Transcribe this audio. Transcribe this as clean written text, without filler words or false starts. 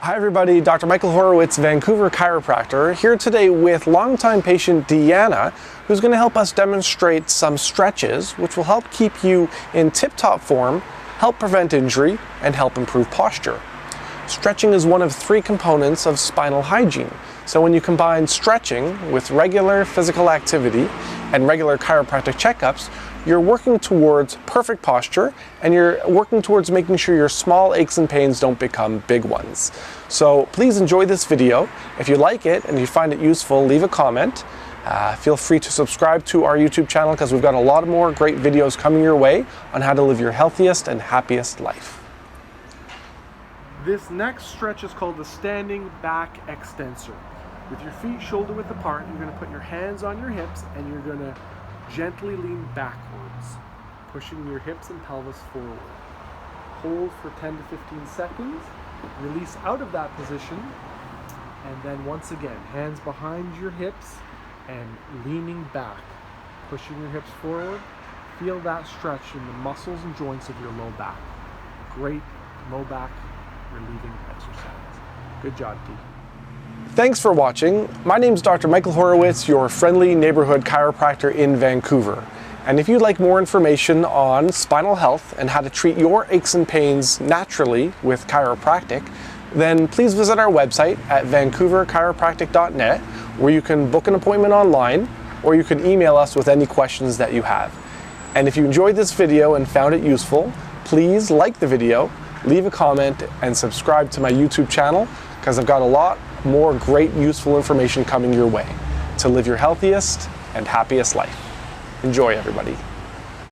Hi everybody, Dr. Michael Horowitz, Vancouver Chiropractor, here today with longtime patient DEANNA, who's going to help us demonstrate some stretches which will help keep you in tip-top form, help prevent injury, and help improve posture. Stretching is one of three components of spinal hygiene. So when you combine stretching with regular physical activity and regular chiropractic checkups, you're working towards perfect posture and you're working towards making sure your small aches and pains don't become big ones. So please enjoy this video. If you like it and you find it useful, leave a comment. Feel free to subscribe to our YouTube channel because we've got a lot more great videos coming your way on how to live your healthiest and happiest life. This next stretch is called the standing back extensor. With your feet shoulder width apart, you're going to put your hands on your hips and you're going to gently lean backwards, pushing your hips and pelvis forward. Hold for 10 to 15 seconds, release out of that position, and then once again, hands behind your hips and leaning back, pushing your hips forward. Feel that stretch in the muscles and joints of your low back. Great low back relieving exercise. Good job, T. Thanks for watching. My name's Dr. Michael Horowitz, your friendly neighborhood chiropractor in Vancouver. And if you'd like more information on spinal health and how to treat your aches and pains naturally with chiropractic, then please visit our website at vancouverchiropractic.net, where you can book an appointment online or you can email us with any questions that you have. And if you enjoyed this video and found it useful, please like the video, leave a comment, and subscribe to my YouTube channel because I've got a lot more great useful information coming your way to live your healthiest and happiest life. Enjoy, everybody.